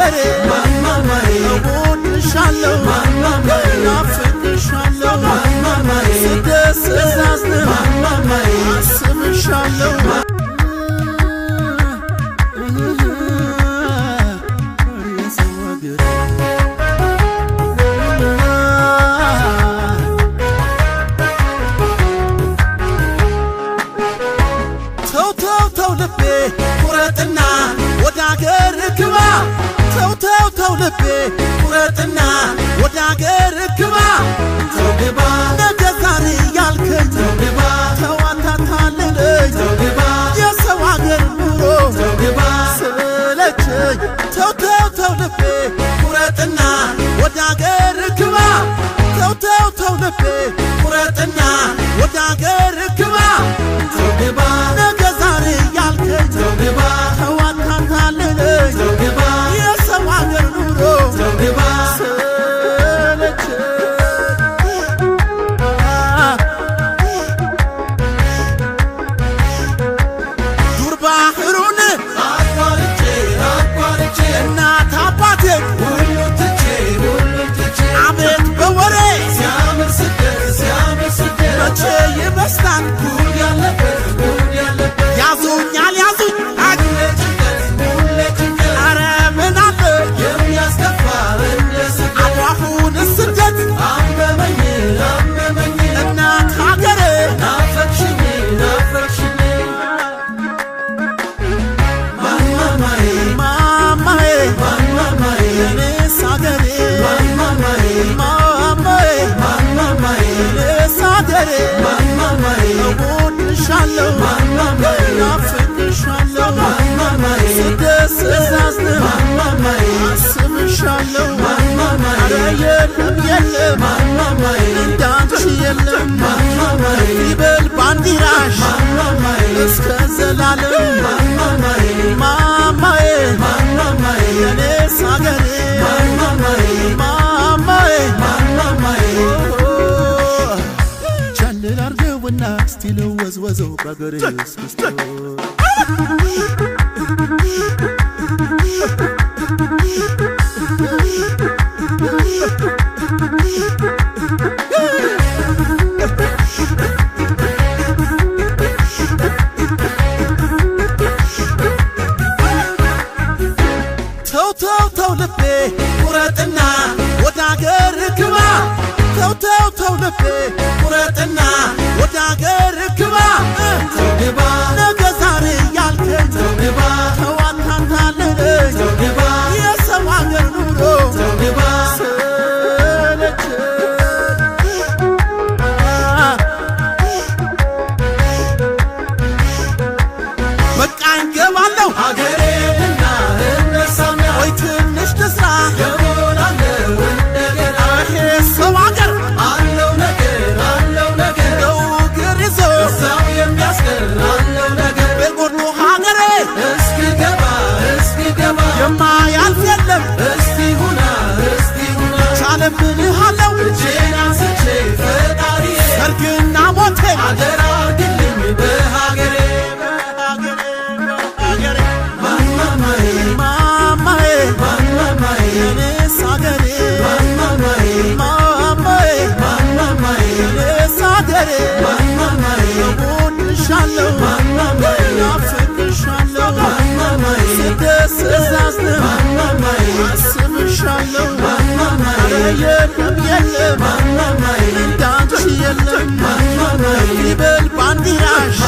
ሀገሬ እወድሻለሁ ናፍቅሻለሁ ስደሰት ሳዝን አስብሻለሁ ቁረጥና ወደ አገር ግባ ተው ልቤ ቁረጥና ወደ አገር ግባ ተው ግባ ነገ ዛሬ ያልከኝ ተው ግባ ተው አታታልለኝ ተው ግባ የሰው አገር ኑሮ ተው ግባ ስለቸኝ ተው ልቤ ቁረጥና ወደ አገር ግባ ተው ልቤ ቁረጥና ወደ አገር ግባ ተው ግባ ነገ ዛሬ ያልከኝ ተው ግባ ተው አታታልለኝ ተው ግባ የሰው አገር ኑሮ ተው ግባ ስለቸኝ ዱር ባህሩን አቋርጬ እናት አባቴ ሁሉን ትቼ አቤት በወሬ ሲያምር ስደት መቼ ይበስታል ጉድ ያለበት ያዙኛል አግለ ጭንቀት ኧረ ምን አለ የሚያስከፋ እንደ ስደት አሁን ስደት አመመኝ እናት ሀገሬ ናፈቅሽኝ ማማዬ የኔስ ሀገሬ ማማዬ የኔስ ሀገሬ እወድሻለሁ ናፍቅሻለሁ ስደሰት ሳዝን አስብሻለሁ ኧረ የለም እንዳንቺ የለም ይበል ባንዲራሽ እስከ ዘላለም ማማዬ የኔስ ሀገሬ ማማዬ ቻንል አርገውና እስቲ ልወዝወዘው በአገሬ እስክስቶ ተው ልቤ ቁረጥና ወደ አገር ግባ ተው ልቤ ቁረጥና ወደ አገር ግባ ተው ግባ ነገ ዛሬ ያልከኝ ተው ግባ ተው አታታልለኝ ተው ግባ የሰው አገር ኑሮ ተው ግባ ስለቸኝ በቃኝ ገባለሁ ሀገሬንና እነሳና ወይ ትንሽ ልስራ ገቦላለሁ እንደገና ይሄ ሰው አገር አለው ነገር ነው እግር ይዞ ሰው የሚያስገር አለው ነገር በጎኑ ሀገሬ እስኪገባ የማያልፍ የለም እስቲ ሁና ቻለብልሃለሁ እጄን አንስቼ ፈጣሪዬ ሰርግና ሞቴ አደራ አድርግልኝ በሀገሬ ማማዬ የኔስ ሀገሬ ማማዬ የኔስ ሀገሬ እወድሻለሁ ናፍቅሻለሁ ስደሰት ሳዝን አስብሻለሁ ኧረ የለም እንዳንቺ የለም ይበል ባንዲራሽ